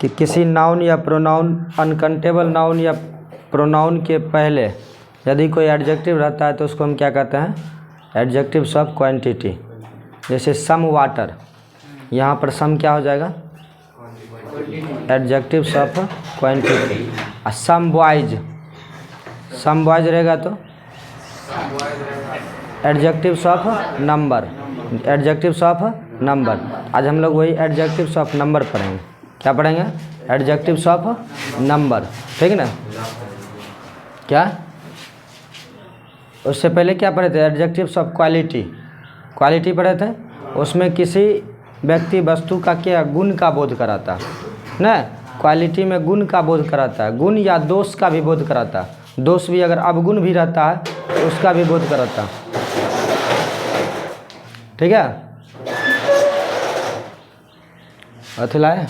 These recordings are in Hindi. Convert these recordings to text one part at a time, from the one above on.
कि किसी नाउन या प्रोनाउन अनकाउंटेबल नाउन या प्रोनाउन के पहले यदि कोई एडजेक्टिव रहता है तो उसको हम क्या कहते हैं? Adjectives of quantity. जैसे सम वाटर, यहाँ पर सम क्या हो जाएगा? Adjectives of quantity. और सम बॉयज रहेगा तो adjectives of number, adjectives of number. आज हम लोग वही एडजेक्टिव्स ऑफ नंबर पढ़ेंगे। क्या पढ़ेंगे? एडजेक्टिव्स ऑफ नंबर, ठीक ना? क्या उससे पहले क्या पढ़े थे? एडजेक्टिव्स ऑफ क्वालिटी, क्वालिटी पढ़े थे। उसमें किसी व्यक्ति वस्तु का क्या गुण का बोध कराता ना, क्वालिटी में गुण का बोध कराता है, गुण या दोष का भी बोध कराता है। दोष भी अगर अवगुण भी रहता है तो उसका भी बोध कराता, ठीक है? अथिलाए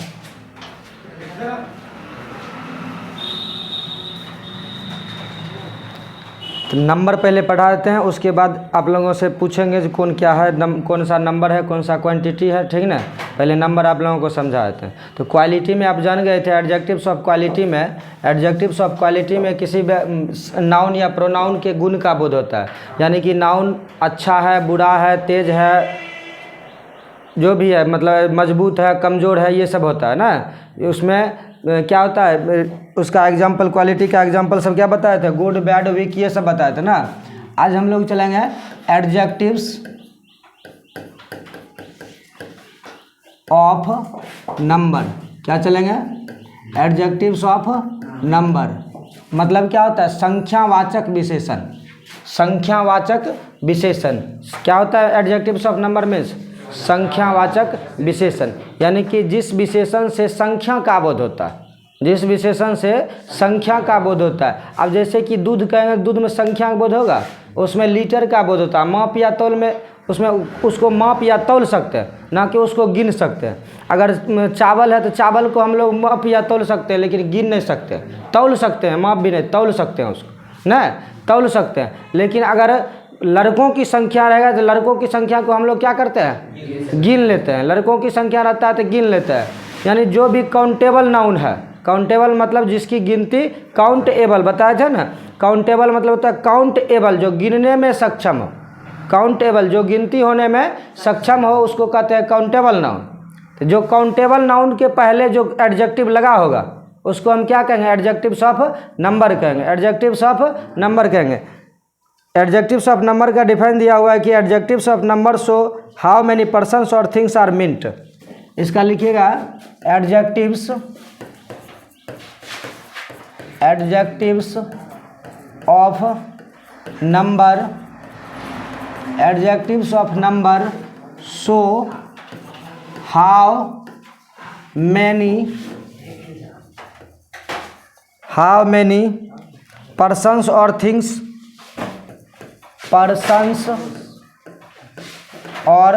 तो नंबर पहले पढ़ा देते हैं, उसके बाद आप लोगों से पूछेंगे कि कौन क्या है, कौन सा नंबर है, कौन सा क्वांटिटी है, ठीक ना? पहले नंबर आप लोगों को समझा देते हैं। तो क्वालिटी में आप जान गए थे एडजेक्टिव्स ऑफ क्वालिटी में, एडजेक्टिव्स ऑफ क्वालिटी में किसी नाउन या प्रोनाउन के गुण का बोध होता है। यानी कि नाउन अच्छा है, बुरा है, तेज है, जो भी है, मतलब मजबूत है, कमज़ोर है, ये सब होता है ना। उसमें क्या होता है, उसका एग्जाम्पल, क्वालिटी का एग्जाम्पल सब क्या बताए थे? गुड, बैड, वीक, ये सब बताए थे ना। आज हम लोग चलेंगे एडजेक्टिव्स ऑफ नंबर। क्या चलेंगे? Adjectives of number. मतलब क्या होता है? संख्यावाचक विशेषण। संख्यावाचक विशेषण क्या होता है? एडजेक्टिव्स ऑफ नंबर में संख्यावाचक विशेषण, यानी कि जिस विशेषण से संख्या का बोध होता है, जिस विशेषण से संख्या का बोध होता है। अब जैसे कि दूध कहेंगे, दूध में संख्या का बोध होगा, उसमें लीटर का बोध होता है। माप या तौल में उसमें उसको माप या तौल सकते हैं, ना कि उसको गिन सकते हैं। अगर चावल है तो चावल को हम लोग माप या तौल सकते हैं, लेकिन गिन नहीं सकते। तौल सकते हैं, माप भी नहीं, तौल सकते हैं उसको ना, तौल सकते हैं। लेकिन अगर लड़कों की संख्या रहेगा तो लड़कों की संख्या को हम लोग क्या करते हैं? गिन लेते हैं। लड़कों की संख्या रहता है तो गिन लेते हैं। यानी जो भी काउंटेबल नाउन है, काउंटेबल मतलब जिसकी गिनती, काउंटेबल बताया था ना। काउंटेबल मतलब होता है काउंटेबल, जो गिनने में सक्षम हो। काउंटेबल जो गिनती होने में सक्षम हो उसको कहते हैं काउंटेबल नाउन। तो जो काउंटेबल नाउन के पहले जो एडजेक्टिव लगा होगा उसको हम क्या कहेंगे? एडजेक्टिव्स ऑफ नंबर कहेंगे। एडजेक्टिव्स ऑफ नंबर कहेंगे। एडजेक्टिव्स ऑफ नंबर का डिफाइन दिया हुआ है कि adjectives of number show how many persons और थिंग्स आर मीन्ट। इसका लिखिएगा adjectives of number, adjectives of number show how many persons और थिंग्स, persons और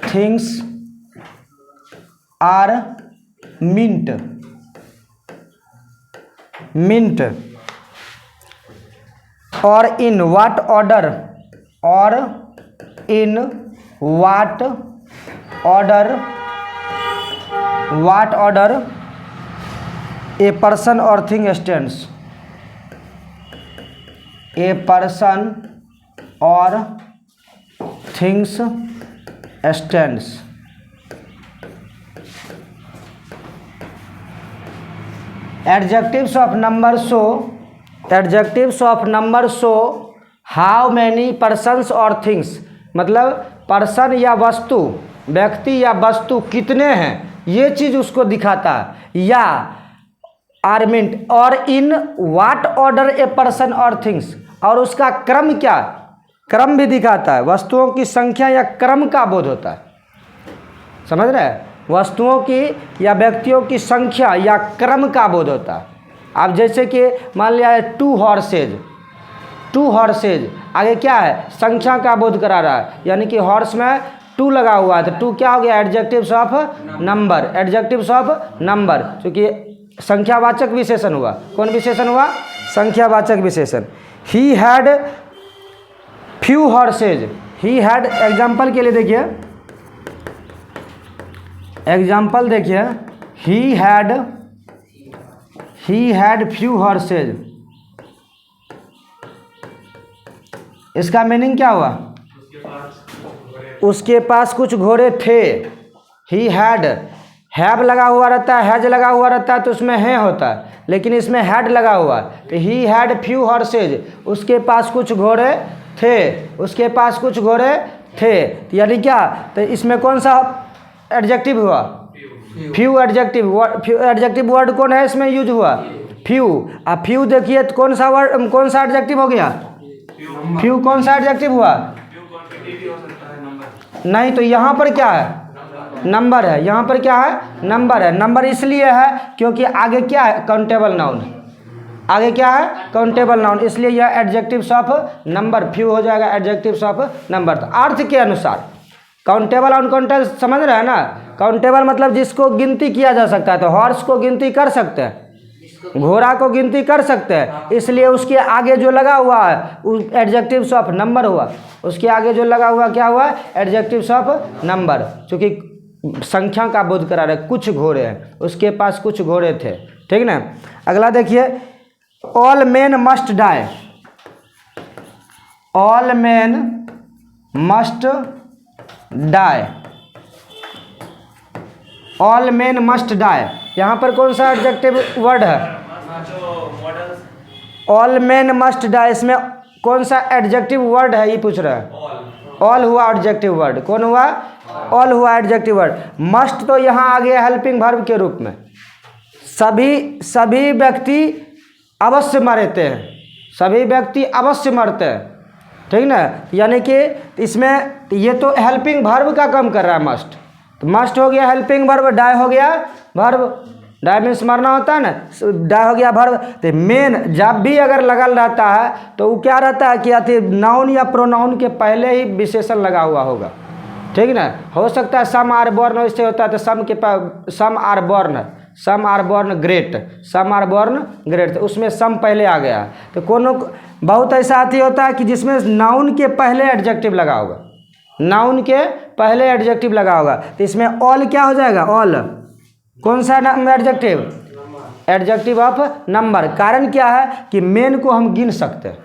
things are mint और in what order, और in what order a person or thing stands, a person or things stands। Adjectives of number show, adjectives of number show how many persons और थिंग्स, मतलब पर्सन या वस्तु, व्यक्ति या वस्तु कितने हैं ये चीज़ उसको दिखाता है। या आर्मिंट और in what order a person और थिंग्स, और उसका क्रम क्या, क्रम भी दिखाता है। वस्तुओं की संख्या या क्रम का बोध होता है। समझ रहे हैं? वस्तुओं की या व्यक्तियों की संख्या या क्रम का बोध होता है। अब जैसे कि मान लिया 2 हॉर्सेज, आगे क्या है? संख्या का बोध करा रहा है, यानी कि हॉर्स में 2 लगा हुआ है तो 2 क्या हो गया? Adjectives of number, adjectives of number, क्योंकि संख्यावाचक विशेषण हुआ। कौन विशेषण हुआ? संख्यावाचक विशेषण। ही had few horses, he had, example के लिए देखिए, एग्जाम्पल देखिए, ही हैड फ्यू हॉर्सेज, इसका मीनिंग क्या हुआ? उसके पास कुछ घोड़े थे। ही हैड, हैव लगा हुआ रहता है, हैज लगा हुआ रहता है तो उसमें है होता है, लेकिन इसमें हैड लगा हुआ है। तो ही हैड फ्यू हॉर्सेज, उसके पास कुछ घोड़े थे, उसके पास कुछ घोड़े थे। तो यानी क्या? तो इसमें कौन सा एडजेक्टिव हुआ? Few adjective. Few adjective word कौन है इसमें यूज हुआ? फ्यू। अब फ्यू देखिए तो कौन सा वर्ड, कौन सा एडजेक्टिव हो गया? फ्यू कौन सा एडजेक्टिव हुआ? नहीं, तो यहाँ पर क्या है? नंबर है। यहाँ पर क्या है? नंबर है। नंबर इसलिए है क्योंकि आगे क्या है? Countable noun. आगे क्या है? काउंटेबल नाउन, इसलिए यह एडजेक्टिव्स ऑफ नंबर, फ्यू हो जाएगा एडजेक्टिव्स ऑफ नंबर। तो अर्थ के अनुसार काउंटेबल अनकाउंटेबल समझ रहे हैं ना? काउंटेबल मतलब जिसको गिनती किया जा सकता है, तो हॉर्स को गिनती कर सकते हैं, घोड़ा को गिनती कर सकते हैं, इसलिए उसके आगे जो लगा हुआ है एडजेक्टिव्स ऑफ नंबर हुआ। उसके आगे जो लगा हुआ क्या हुआ? एडजेक्टिव्स ऑफ नंबर, क्योंकि संख्या का बोध करा रहे। कुछ घोड़े हैं, उसके पास कुछ घोड़े थे। ठीक ना? अगला देखिए, all men must die. All men must die, all men must die, यहाँ पर कौन सा एडजेक्टिव वर्ड है? ऑल मेन मस्ट डाई, इसमें कौन सा एडजेक्टिव वर्ड है ये पूछ रहा है? ऑल हुआ एडजेक्टिव वर्ड। कौन हुआ? ऑल हुआ एडजेक्टिव वर्ड। मस्ट तो यहाँ आ गया हेल्पिंग वर्ब के रूप में। सभी व्यक्ति अवश्य मरते हैं, सभी व्यक्ति अवश्य मरते हैं। ठीक ना? यानी कि इसमें ये तो हेल्पिंग वर्ब का काम कर रहा है मस्ट, तो मस्ट हो गया हेल्पिंग वर्ब, डाई हो गया वर्ब। डाई मीन्स मरना होता है ना, डाई हो गया वर्ब। तो मेन जब भी अगर लगल रहता है तो वो क्या रहता है कि अति नाउन या प्रोनाउन के पहले ही विशेषण लगा हुआ होगा। ठीक ना? हो सकता है सम आर बॉर्न, इससे होता है तो सम के some are born, some are born great, some are born great, तो उसमें सम पहले आ गया। तो कोनो बहुत ऐसा आती होता है कि जिसमें नाउन के पहले एडजेक्टिव लगा होगा, नाउन के पहले एडजेक्टिव लगा होगा। तो इसमें ऑल क्या हो जाएगा? ऑल कौन सा एडजेक्टिव? Adjective of number. कारण क्या है कि मेन को हम गिन सकते हैं,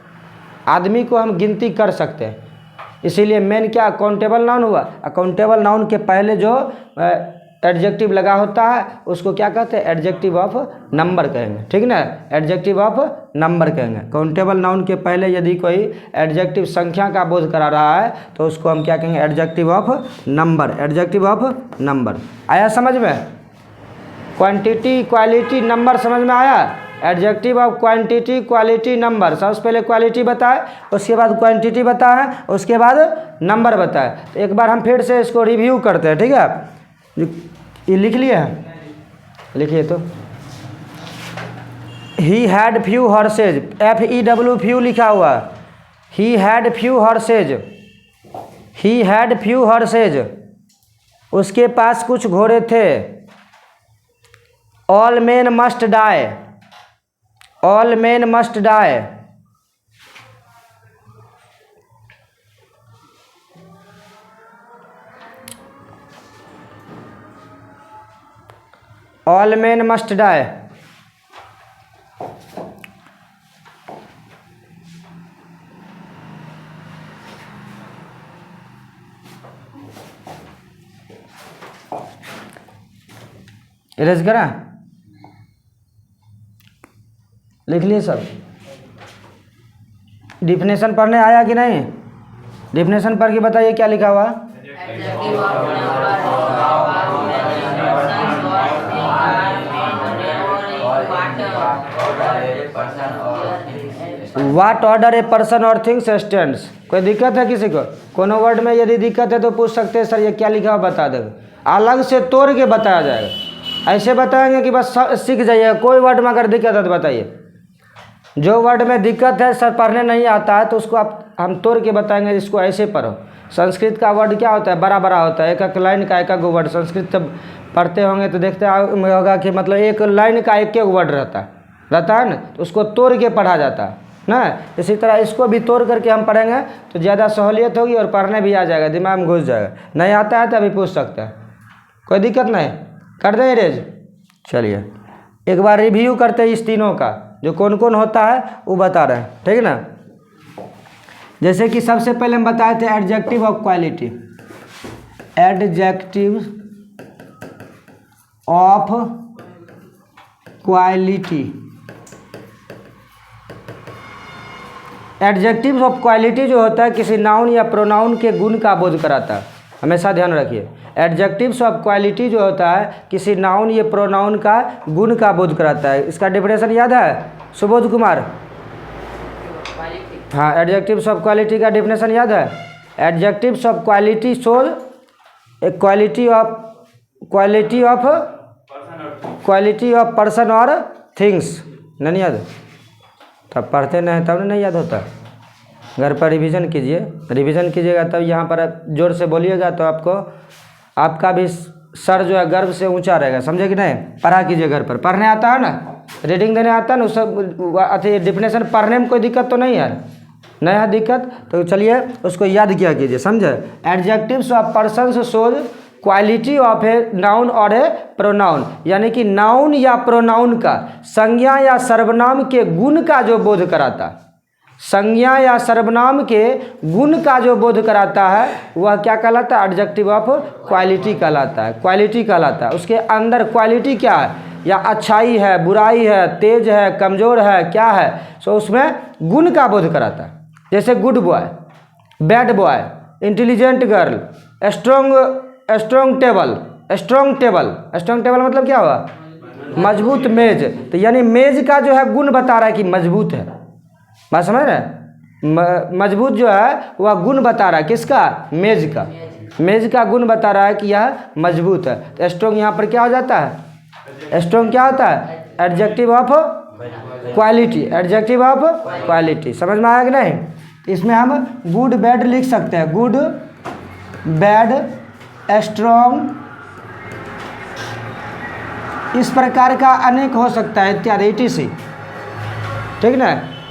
आदमी को हम गिनती कर सकते हैं, इसीलिए मेन क्या? अकाउंटेबल नाउन हुआ। अकाउंटेबल नाउन के पहले जो एडजेक्टिव लगा होता है उसको क्या कहते हैं? एडजेक्टिव ऑफ नंबर कहेंगे। ठीक ना? एडजेक्टिव ऑफ नंबर कहेंगे। काउंटेबल नाउन के पहले यदि कोई एडजेक्टिव संख्या का बोध करा रहा है तो उसको हम क्या कहेंगे? Adjective of number, adjective of number. आया समझ में? क्वांटिटी, क्वालिटी, नंबर समझ में आया? Adjective of quantity, quality, number. सबसे पहले क्वालिटी बताए, उसके बाद क्वांटिटी बताए, उसके बाद नंबर बताए। तो एक बार हम फिर से इसको रिव्यू करते हैं। ठीक है? ये लिख लिए हैं? लिखिए तो। He had few horses, FEW few लिखा हुआ। He had few horses, he had few horses, उसके पास कुछ घोड़े थे। All men must die, all men must die, all men must die. Erase करा? लिख लिए सब? डिफिनेशन पढ़ने आया कि नहीं? डिफिनेशन पढ़ के बताइए क्या लिखा हुआ? वाट ऑर्डर ए पर्सन और थिंग्स स्टैंड्स। कोई दिक्कत है किसी को? कोनो वर्ड में यदि दिक्कत है तो पूछ सकते हैं सर ये क्या लिखा हुआ बता देंगे, अलग से तोड़ के बताया जाएगा। ऐसे बताएंगे कि बस सीख जाइए। कोई वर्ड में अगर दिक्कत है तो बताइए। जो वर्ड में दिक्कत है सर पढ़ने नहीं आता है तो उसको हम तोड़ के बताएंगे, इसको ऐसे पढ़ो। संस्कृत का वर्ड क्या होता है? बड़ा बड़ा होता है, एक एक लाइन का एक एक वर्ड। संस्कृत जब पढ़ते होंगे तो देखते होगा कि मतलब एक लाइन का एक एक वर्ड रहता है ना, तो उसको तोड़ के पढ़ा जाता है ना। इसी तरह इसको भी तोड़ करके हम पढ़ेंगे तो ज़्यादा सहूलियत होगी और पढ़ने भी आ जाएगा, दिमाग में घुस जाएगा। नहीं आता है तो अभी पूछ सकते हैं, कोई दिक्कत नहीं। कर दें इरेज? चलिए एक बार रिव्यू करते हैं इस तीनों का, जो कौन कौन होता है वो बता रहे हैं, ठीक है ना। जैसे कि सबसे पहले हम बताए थे adjective of quality, adjective of quality. Adjective of quality जो होता है किसी नाउन या प्रोनाउन के गुण का बोध कराता है, हमेशा ध्यान रखिए। एडजेक्टिव्स ऑफ क्वालिटी जो होता है किसी नाउन या प्रोनाउन का गुण का बोध कराता है। इसका डेफिनेशन याद है सुबोध कुमार? हाँ, एडजेक्टिव्स ऑफ क्वालिटी का डेफिनेशन याद है? Adjectives of quality shows A quality of person और थिंग्स। नहीं याद? तब पढ़ते नहीं तब नहीं याद होता। घर पर रिवीजन कीजिएगा तब यहाँ पर जोर से बोलिएगा तो आपका भी सर जो है गर्व से ऊंचा रहेगा, समझे कि नहीं। पढ़ा कीजिए घर पर, पढ़ने आता है ना, रीडिंग देने आता है ना, सब अथी डेफिनेशन पढ़ने में कोई दिक्कत तो नहीं है, नहीं है दिक्कत तो चलिए उसको याद किया कीजिए, समझे। Adjectives of person shows quality of a noun और ए प्रोनाउन, यानी कि नाउन या प्रोनाउन का संज्ञा या सर्वनाम के गुण का जो बोध कराता है, संज्ञा या सर्वनाम के गुण का जो बोध कराता है वह क्या कहलाता है? एडजेक्टिव ऑफ क्वालिटी कहलाता है, क्वालिटी कहलाता है। उसके अंदर क्वालिटी क्या है, या अच्छाई है, बुराई है, तेज है, कमज़ोर है, क्या है, सो उसमें गुण का बोध कराता है। जैसे good boy, bad boy, intelligent girl, strong table मतलब क्या हुआ? मजबूत मेज। तो यानी मेज का जो है गुण बता रहा है कि मजबूत है, बात समझ रहे? मजबूत जो है वह गुण बता रहा है, किसका? मेज का गुण बता रहा है कि यह मजबूत है। तो स्ट्रॉन्ग यहाँ पर क्या हो जाता है? स्ट्रॉन्ग क्या होता है? Adjective of quality. समझ में आया कि नहीं? तो इसमें हम गुड बैड लिख सकते हैं, गुड बैड स्ट्रॉन्ग, इस प्रकार का अनेक हो सकता है इत्यादि etc, ठीक ना।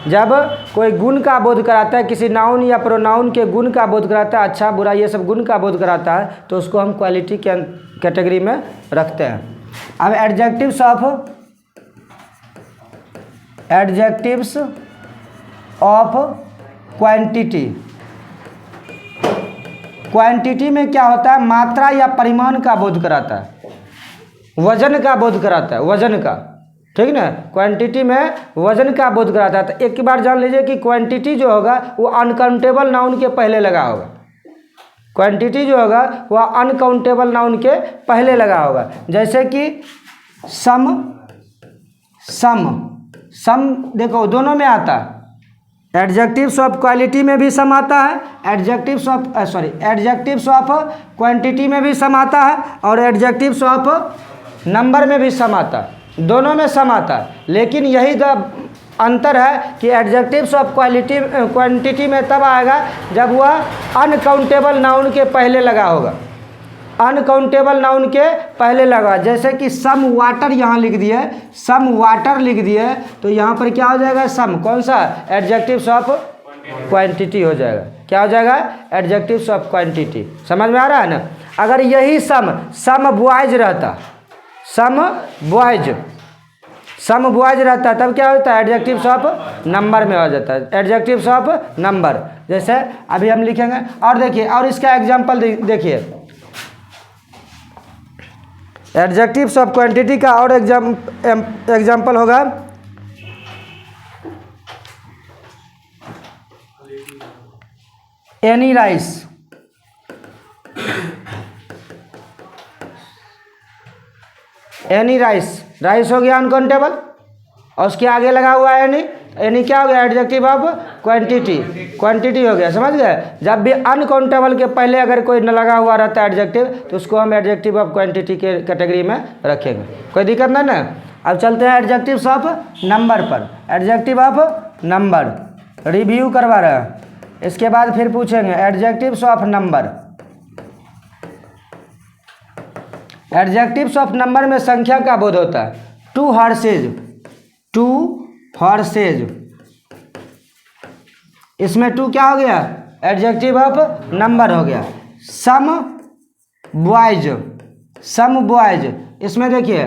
जब कोई गुण का बोध कराता है, किसी नाउन या प्रोनाउन के गुण का बोध कराता है, अच्छा बुरा ये सब गुण का बोध कराता है, तो उसको हम क्वालिटी के कैटेगरी में रखते हैं। अब एडजेक्टिव्स ऑफ क्वांटिटी। क्वांटिटी में क्या होता है? मात्रा या परिमाण का बोध कराता है, वजन का बोध कराता है, वजन का, ठीक ना। क्वांटिटी में वजन का बोध कराता है। तो एक बार जान लीजिए कि क्वांटिटी जो होगा वो अनकाउंटेबल नाउन के पहले लगा होगा। क्वांटिटी जो होगा वह अनकाउंटेबल नाउन के पहले लगा होगा। जैसे कि सम देखो दोनों में आता है, एडजेक्टिव्स ऑफ क्वालिटी में भी सम आता है, एडजेक्टिव्स ऑफ क्वांटिटी में भी सम आता है, और एडजेक्टिव्स ऑफ नंबर में भी सम आता है, दोनों में सम आता है। लेकिन यही अंतर है कि एडजेक्टिव्स ऑफ क्वांटिटी में तब आएगा जब वह अनकाउंटेबल नाउन के पहले लगा होगा, अनकाउंटेबल नाउन के पहले लगा। जैसे कि सम वाटर यहाँ लिख दिए, सम वाटर लिख दिए, तो यहाँ पर क्या हो जाएगा? सम कौन सा? एडजेक्टिव्स ऑफ क्वांटिटी हो जाएगा। क्या हो जाएगा? Adjectives of quantity. समझ में आ रहा है ना। अगर यही सम बॉयज रहता, सम बॉयज रहता तब क्या होता है? एडजेक्टिव्स ऑफ नंबर में हो जाता है, एडजेक्टिव्स ऑफ नंबर। जैसे अभी हम लिखेंगे, और देखिए, और इसका एग्जाम्पल देखिए, एडजेक्टिव्स ऑफ क्वांटिटी का और एग्जाम्पल होगा एनी राइस, राइस हो गया अनकाउंटेबल, और उसके आगे लगा हुआ है एनी क्या हो गया? एडजेक्टिव ऑफ क्वांटिटी हो गया। समझ गए? जब भी अनकाउंटेबल के पहले अगर कोई न लगा हुआ रहता है एडजेक्टिव, तो उसको हम एडजेक्टिव ऑफ क्वांटिटी के कैटेगरी में रखेंगे, कोई दिक्कत नहीं ना। अब चलते हैं एडजेक्टिव्स ऑफ नंबर पर। एडजेक्टिव ऑफ नंबर रिव्यू करवा रहे हैं, इसके बाद फिर पूछेंगे adjectives of number. Adjectives of number में संख्या का बोध होता है। टू हॉर्सेज, इसमें टू क्या हो गया? एडजेक्टिव ऑफ नंबर हो गया। सम बॉयज, इसमें देखिए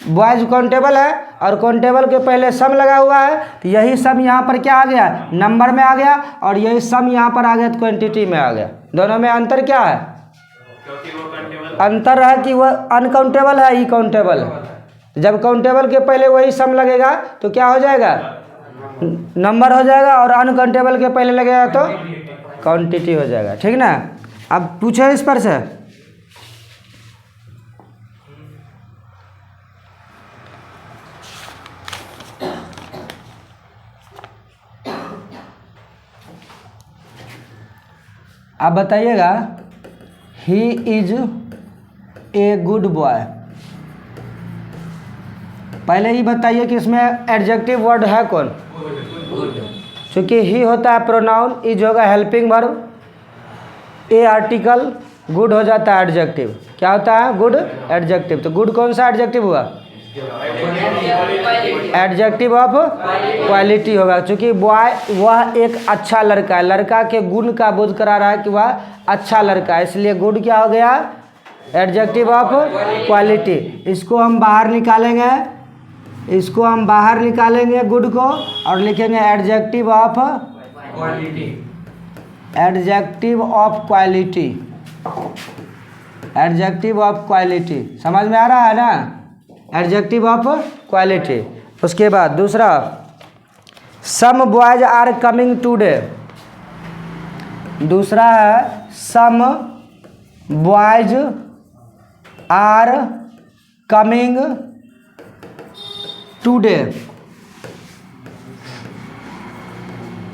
बॉयज काउंटेबल है और काउंटेबल के पहले सम लगा हुआ है, तो यही सम यहाँ पर क्या आ गया, नंबर में आ गया, और यही सम यहाँ पर आ गया तो क्वांटिटी में आ गया। दोनों में अंतर क्या है? अंतर है कि वह अनकाउंटेबल है, ई काउंटेबल है। जब काउंटेबल के पहले वही सम लगेगा तो क्या हो जाएगा, नंबर हो जाएगा, और अनकाउंटेबल के पहले लगेगा तो क्वांटिटी हो जाएगा। ठीक ना। अब पूछो इस पर से, आप बताइएगा, he is a good boy. पहले ही बताइए कि इसमें एडजेक्टिव वर्ड है कौन? क्योंकि ही होता है प्रोनाउन, इज होगा हेल्पिंग वर्ब, ए आर्टिकल, गुड हो जाता है एडजेक्टिव। क्या होता है? Good adjective. तो गुड कौन सा एडजेक्टिव हुआ? एडजेक्टिव ऑफ क्वालिटी होगा, क्योंकि बॉय वह एक अच्छा लड़का है, लड़का के गुण का बोध करा रहा है कि वह अच्छा लड़का है, इसलिए गुड क्या हो गया? Adjective of quality. इसको हम बाहर निकालेंगे, इसको हम बाहर निकालेंगे गुड को, और लिखेंगे adjective of quality, adjective of quality, adjective of quality. समझ में आ रहा है ना? Adjective of quality. उसके बाद दूसरा, some boys are coming today. दूसरा है some boys are coming today.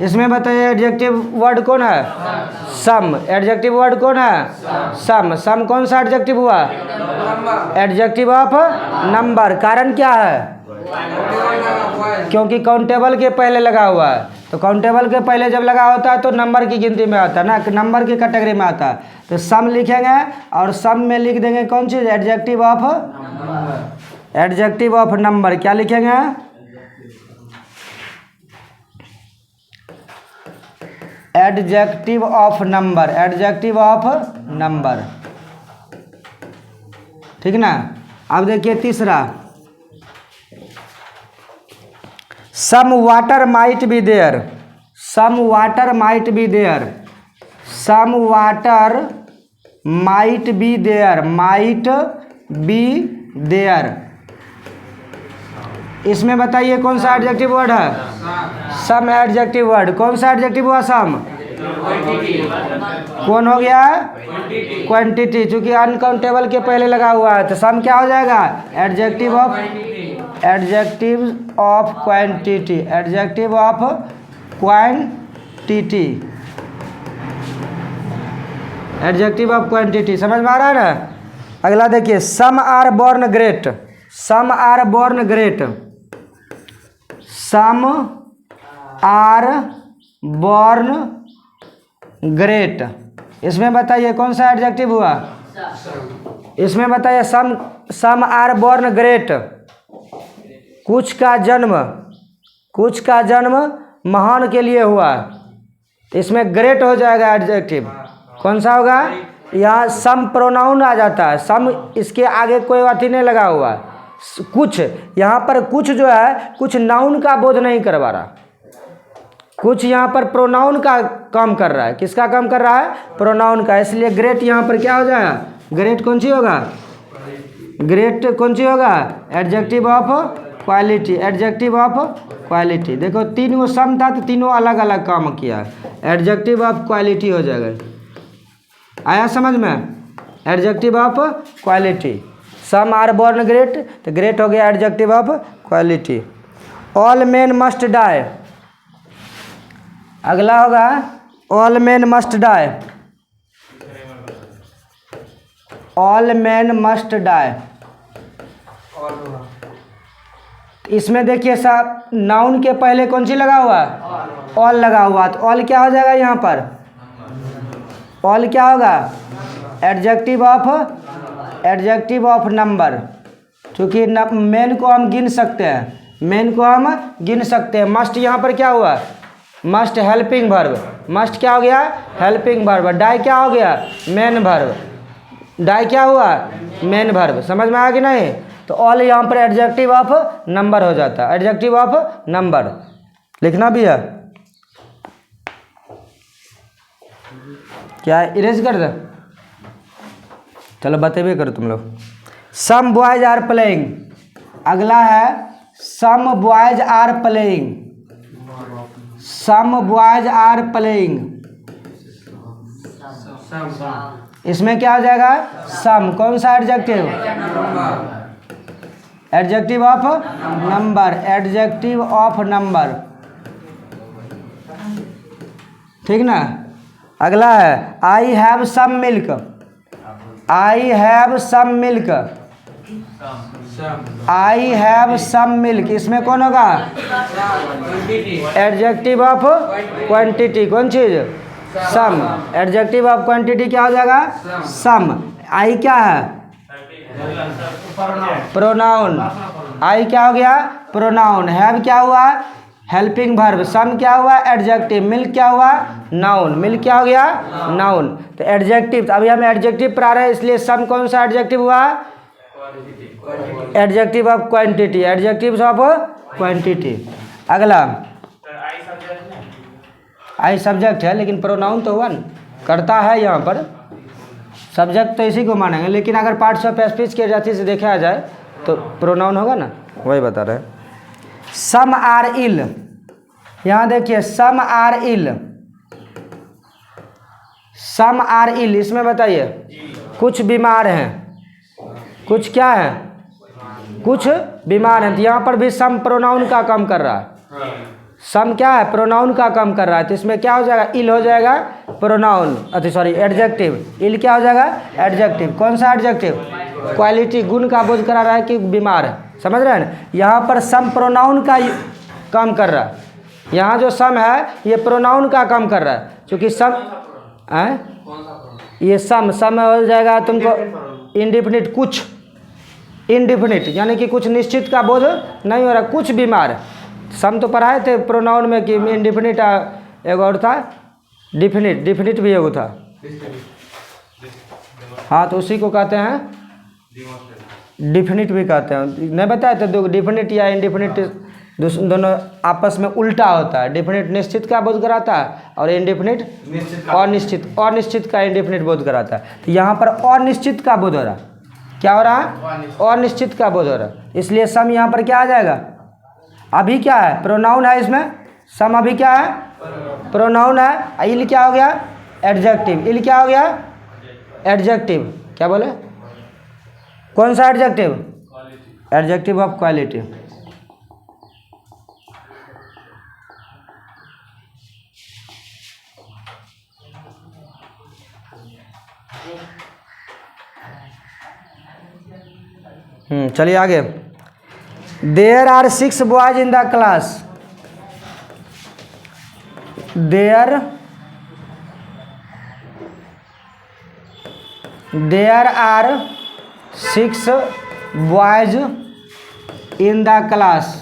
इसमें बताइए एडजेक्टिव वर्ड कौन है? सम। एडजेक्टिव वर्ड कौन है? सम। सम कौन सा एडजेक्टिव हुआ? Adjective of number. कारण क्या है? क्योंकि काउंटेबल के पहले लगा हुआ है, तो काउंटेबल के पहले जब लगा होता है तो नंबर की गिनती में आता है ना, नंबर की कैटेगरी में आता है। तो सम लिखेंगे और सम में लिख देंगे कौन चीज़? Adjective of, adjective of number. क्या लिखेंगे? Adjective of number, adjective of number. ठीक ना। अब देखिए तीसरा, some water might be there. Some water might be there, some water might be there, might be there. इसमें बताइए कौन सा एडजेक्टिव वर्ड है? Some adjective word. कौन सा एडजेक्टिव हुआ? सम। कौन हो गया? क्वांटिटी, चूंकि अनकाउंटेबल के पहले लगा हुआ है तो सम क्या हो जाएगा? Adjective of, adjective of quantity, adjective of quantity, adjective of quantity. समझ में आ रहा है ना? अगला देखिए, some are born great. Some are born great, some are born great. इसमें बताइए कौन सा एडजेक्टिव हुआ? इसमें बताइए some, some are born great. कुछ का जन्म, कुछ का जन्म महान के लिए हुआ, इसमें ग्रेट हो जाएगा एडजेक्टिव। कौन सा होगा? यहाँ सम प्रोनाउन आ जाता है, सम इसके आगे कोई अथी नहीं लगा हुआ। कुछ, यहाँ पर कुछ जो है कुछ नाउन का बोध नहीं करवा रहा, कुछ यहाँ पर प्रोनाउन का काम कर रहा है। किसका काम कर रहा है? प्रोनाउन का। इसलिए ग्रेट यहाँ पर क्या हो जाएगा? ग्रेट कौन सी होगा? ग्रेट कौन सी होगा? Adjective of quality, adjective of quality. देखो तीन वो सम था तो तीनों अलग अलग काम किया, एडजेक्टिव ऑफ क्वालिटी हो जाएगा। आया समझ में? Adjective of quality. Some are born great, तो ग्रेट हो गया adjective of quality. All men must die. अगला होगा all men must die, all men must die. इसमें देखिए साहब, नाउन के पहले कौन सी लगा हुआ? ऑल लगा हुआ, तो ऑल क्या हो जाएगा यहाँ पर? ऑल क्या होगा? Adjective of, adjective of number. क्योंकि मेन को हम गिन सकते हैं, मेन को हम गिन सकते हैं। मस्ट यहाँ पर क्या हुआ? मस्ट हेल्पिंग वर्ब, मस्ट क्या हो गया? Helping verb. डाई क्या हो गया? Main verb. डाई क्या हुआ? Main verb. समझ में आया कि नहीं? तो ऑल यहाँ पर एडजेक्टिव ऑफ नंबर हो जाता है, एडजेक्टिव ऑफ नंबर लिखना भी है। क्या इरेज कर दे, चलो बतेबे करो तुम लोग। सम बॉयज आर प्लेइंग, अगला है some boys are playing, some boys are playing, इसमें क्या हो जाएगा सम, कौन सा adjective, adjective of number, adjective of number, ठीक ना। अगला है I have some milk, I have some milk, I have some milk, इसमें कौन होगा एडजेक्टिव ऑफ क्वांटिटी, कौन चीज सम, एडजेक्टिव ऑफ क्वांटिटी क्या हो जाएगा सम। आई क्या है प्रोनाउन, आई क्या हो गया प्रोनाउन, हैव क्या हुआ हेल्पिंग वर्ब, सम क्या हुआ एडजेक्टिव, मिल्क क्या हुआ नाउन, मिल्क क्या हो गया नाउन। तो एडजेक्टिव, तो अभी हम एडजेक्टिव पर आ रहे हैं, इसलिए सम कौन सा एडजेक्टिव हुआ adjective of quantity, adjective of quantity. अगला आई सब्जेक्ट है लेकिन प्रोनाउन तो हुआ न, करता है यहाँ पर, सब्जेक्ट तो इसी को मानेंगे, लेकिन अगर पार्ट्स ऑफ स्पीच के जाति से देखा जाए तो प्रोनाउन होगा ना, वही बता रहे हैं। सम आर इल, यहाँ देखिए some are ill, some are इल, इसमें बताइए कुछ बीमार हैं, कुछ क्या है कुछ बीमार हैं, तो यहाँ पर भी सम प्रोनाउन का काम कर रहा है, सम क्या है प्रोनाउन का काम कर रहा है, तो इसमें क्या हो जाएगा इल हो जाएगा प्रोनाउन, अच्छा सॉरी एडजेक्टिव, इल क्या हो जाएगा एडजेक्टिव, कौन सा एडजेक्टिव क्वालिटी, गुण का बोध करा रहा है कि बीमार है, समझ रहे हैं ना। यहाँ पर सम प्रोनाउन का काम कर रहा है, यहाँ जो सम है ये प्रोनाउन का काम कर रहा है, क्योंकि सम ये सम हो जाएगा तुमको इंडिफिनिट, कुछ इंडिफिनिट यानी कि कुछ निश्चित का बोध नहीं हो रहा, कुछ बीमार। सम तो पढ़ाए थे प्रोनाउन में कि इंडिफिनिट एक और था, डिफिनिट, डिफिनिट भी एगो था, हाँ तो उसी को कहते हैं डिफिनिट भी कहते हैं, नहीं बताए थे दो, डिफिनिट या इंडिफिनिट दोनों आपस में उल्टा होता है, डिफिनिट निश्चित का बोध कराता है और इंडिफिनिट अनिश्चित, अनिश्चित का इंडिफिनिट बोध कराता है। तो यहाँ पर अनिश्चित का बोध हो रहा, क्या हो रहा है अनिश्चित का बोध हो रहा, इसलिए सम यहाँ पर क्या आ जाएगा, अभी क्या है प्रोनाउन है इसमें, सम अभी क्या है प्रोनाउन है, इल क्या हो गया एडजेक्टिव, इल क्या हो गया एडजेक्टिव, क्या बोले कौन सा एडजेक्टिव एडजेक्टिव ऑफ क्वालिटी। चलिए आगे। There are 6 boys in the class, there are 6 boys in the class,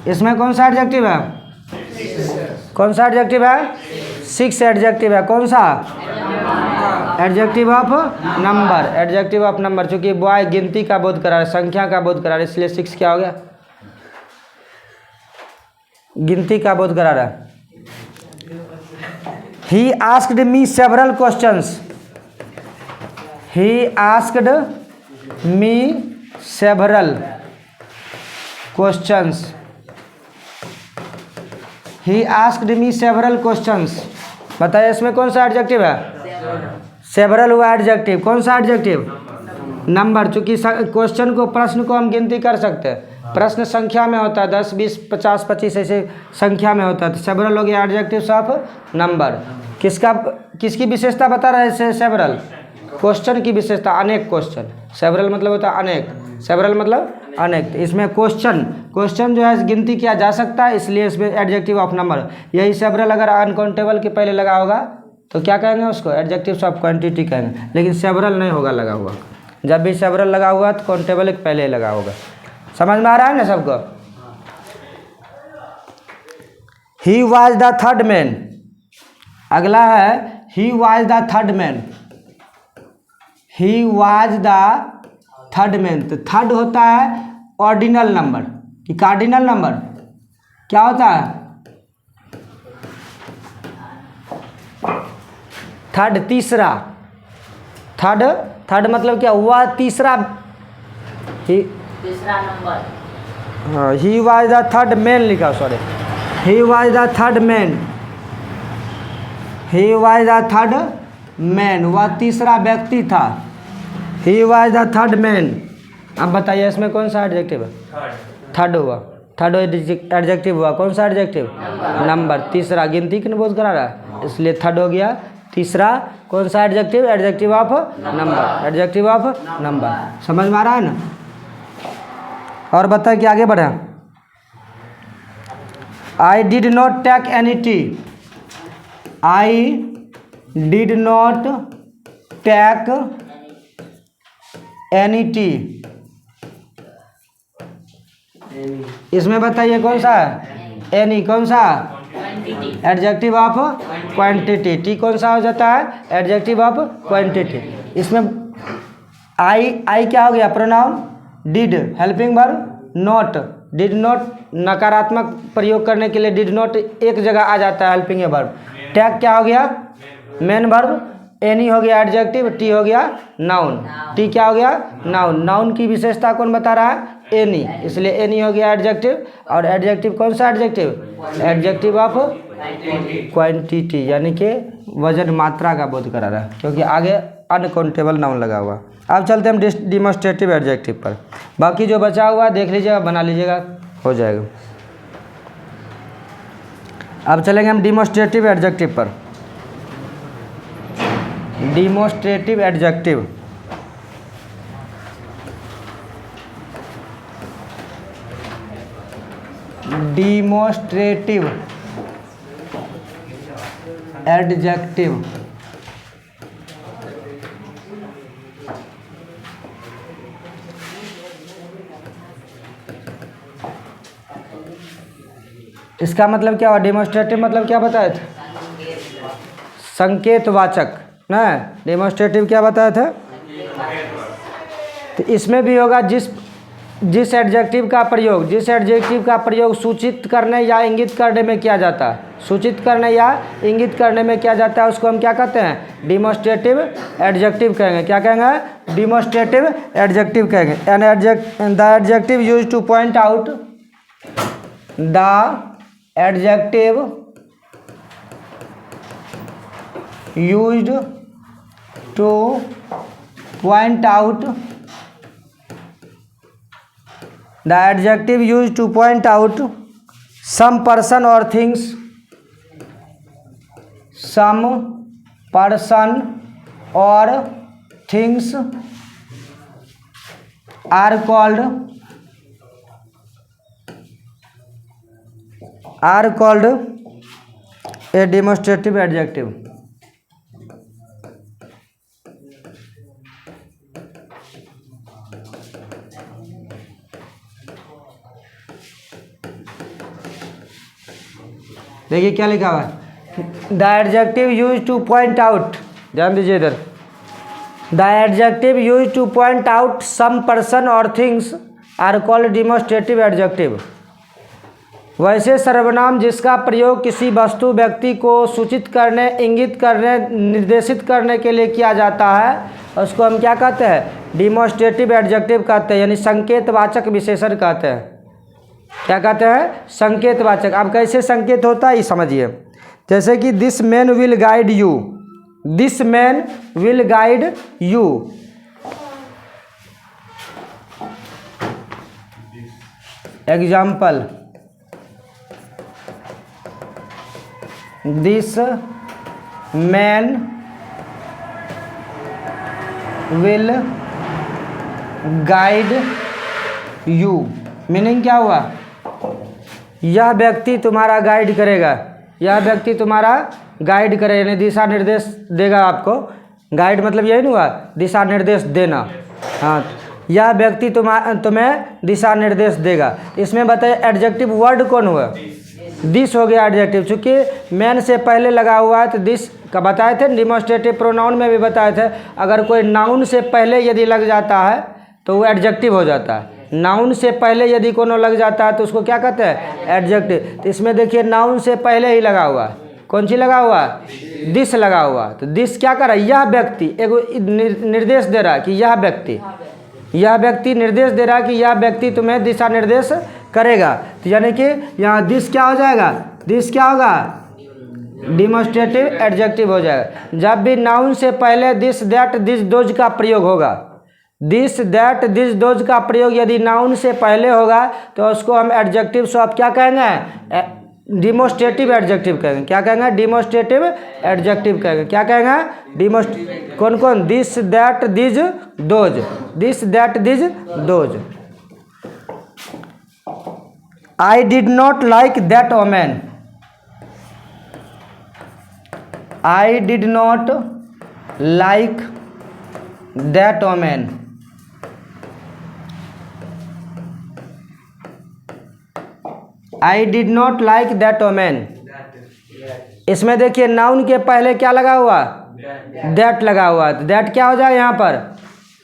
इसमें कौन सा एडजेक्टिव है, कौन सा एडजेक्टिव है 6 एडजेक्टिव है, कौन सा adjective of number, adjective of number, चूंकि बॉय गिनती का बोध करा रहा है, संख्या का बोध करा रहा है, इसलिए 6 क्या हो गया गिनती का बोध करा रहा है। He asked me several questions, he asked me several questions, he asked me several questions, बताइए इसमें कौन सा एडजेक्टिव है सेवरल हुआ एडजेक्टिव, कौन सा एडजेक्टिव नंबर, चूंकि क्वेश्चन को प्रश्न को हम गिनती कर सकते हैं, प्रश्न संख्या में होता है 10 20 50 25 ऐसे संख्या में होता है, तो सेवरल हो गया एडजेक्टिव ऑफ नंबर। किसका किसकी विशेषता बता रहे हैं सेवरल, क्वेश्चन की विशेषता, अनेक क्वेश्चन, सेवरल मतलब होता है अनेक, सेवरल मतलब अनेक, इसमें क्वेश्चन जो है गिनती किया जा सकता है, इसलिए इसमें एडजेक्टिव ऑफ नंबर। यही सेवरल अगर अनकाउंटेबल के पहले लगा होगा तो क्या कहेंगे उसको एडजेक्टिव ऑफ क्वांटिटी कहेंगे, लेकिन सेवरल नहीं होगा लगा हुआ, जब भी सेवरल लगा हुआ तो काउंटेबल के पहले लगा होगा। समझ में आ रहा है ना सबको। ही वॉज द थर्ड मैन, अगला है ही was the third man, he was the third main. तो थर्ड होता है ऑर्डिनल नंबर कि कार्डिनल नंबर। क्या होता है? थर्ड तीसरा। थर्ड मतलब क्या हुआ? तीसरा नंबर। हाँ, he was the third man लिखा, sorry, he was the third man, he was the third man, वह तीसरा व्यक्ति था। He was the third man. अब बताइए इसमें कौन सा एडजेक्टिव है? थर्ड हुआ, थर्ड एडजेक्टिव हुआ। कौन सा एडजेक्टिव? नंबर। तीसरा गिनती किन बोध करा रहा है, इसलिए थर्ड हो गया। तीसरा कौन सा adjective? Adjective of number, adjective of number. समझ में आ रहा है ना? और बताए कि आगे बढ़े। I did not take any tea, I did not take any tea. इसमें बताइए कौन सा है? एनी। कौन सा? Adjective of quantity. टी कौन सा हो जाता है? Adjective of quantity. इसमें आई क्या हो गया? Pronoun. Did helping verb. Not, did not नकारात्मक प्रयोग करने के लिए डिड नॉट एक जगह आ जाता है हेल्पिंग वर्ब। टैग क्या हो गया? Main verb. एनी हो गया एडजेक्टिव, टी हो गया नाउन। टी क्या हो गया? नाउन। नाउन की विशेषता कौन बता रहा है? एनी, इसलिए एनी हो गया एडजेक्टिव। और एडजेक्टिव कौन सा एडजेक्टिव? एडजेक्टिव ऑफ क्वांटिटी, यानी कि वजन, मात्रा का बोध करा रहा है, क्योंकि आगे अनकाउंटेबल नाउन लगा हुआ। अब चलते हम डिमॉन्स्ट्रेटिव एडजेक्टिव पर। बाकी जो बचा हुआ देख लीजिएगा, बना लीजिएगा, हो जाएगा। अब चलेंगे हम डिमॉन्स्ट्रेटिव एडजेक्टिव पर। डिमॉन्स्ट्रेटिव एडजेक्टिव, डिमॉन्स्ट्रेटिव एडजेक्टिव इसका मतलब क्या हुआ? डिमॉन्स्ट्रेटिव मतलब क्या बताए थे? संकेतवाचक ना। डेमोन्स्ट्रेटिव क्या बताया था? तो इसमें भी होगा जिस एडजेक्टिव का प्रयोग सूचित करने या इंगित करने में किया जाता है, सूचित करने या इंगित करने में किया जाता है, उसको हम क्या कहते हैं? डिमॉन्स्ट्रेटिव एडजेक्टिव कहेंगे। क्या कहेंगे? डिमॉन्स्ट्रेटिव एडजेक्टिव कहेंगे। The adjective used to point out, the adjective used to point out, the adjective used to point out some person or things, some person or things are called a demonstrative adjective। देखिए क्या लिखा हुआ है? The adjective use to point out, ध्यान दीजिए इधर। The adjective use to point out some person और things are called demonstrative adjective. वैसे सर्वनाम जिसका प्रयोग किसी वस्तु व्यक्ति को सूचित करने, इंगित करने, निर्देशित करने के लिए किया जाता है उसको हम क्या कहते हैं? डिमॉन्स्ट्रेटिव एडजेक्टिव कहते हैं, यानी संकेतवाचक विशेषण कहते हैं। क्या कहते हैं? संकेतवाचक। अब कैसे संकेत होता है ये समझिए। जैसे कि this man will guide you, this man will guide you. Example, this man will guide you. Meaning क्या हुआ? यह व्यक्ति तुम्हारा गाइड करेगा, यह व्यक्ति तुम्हारा गाइड करेगा, यानी दिशा निर्देश देगा आपको। गाइड मतलब यही नहीं हुआ? दिशा निर्देश देना। हाँ, यह व्यक्ति तुम्हें दिशा निर्देश देगा। इसमें बताइए एडजेक्टिव वर्ड कौन हुआ? दिस हो गया एडजेक्टिव। चूँकि मैन से पहले लगा हुआ है तो दिस का बताए थे। डिमॉन्स्ट्रेटिव प्रोनाउन में भी बताए थे, अगर कोई नाउन से पहले यदि लग जाता है तो वो एडजेक्टिव हो जाता है। नाउन से पहले यदि कोनो लग जाता है तो उसको क्या कहते हैं, एडजेक्टिव। तो इसमें देखिए नाउन से पहले ही लगा हुआ है, कौन सी लगा हुआ है, दिस लगा हुआ है। तो दिस क्या कर रहा है, यह व्यक्ति एक निर्देश दे रहा है कि यह व्यक्ति निर्देश दे रहा है कि यह व्यक्ति तुम्हें दिशा निर्देश करेगा। तो यानी कि यहाँ दिस क्या हो जाएगा, दिस क्या होगा, डिमोस्ट्रेटिव एडजेक्टिव हो जाएगा। जब भी नाउन से पहले दिस दैट दिस दोज का प्रयोग होगा, दिस दैट दिस दोज का प्रयोग यदि नाउन से पहले होगा तो उसको हम एडजेक्टिव शॉप क्या कहेंगे, डिमोस्ट्रेटिव एडजेक्टिव कहेंगे। क्या कहेंगे, डिमोस्ट्रेटिव एडजेक्टिव कहेंगे। क्या कहेंगे, कौन, this that this those, this that this those. I did not like that women, I did not like that women. I did not like that women. इसमें देखिए नाउन के पहले क्या लगा हुआ, दैट लगा हुआ। दैट क्या हो जाएगा यहाँ पर,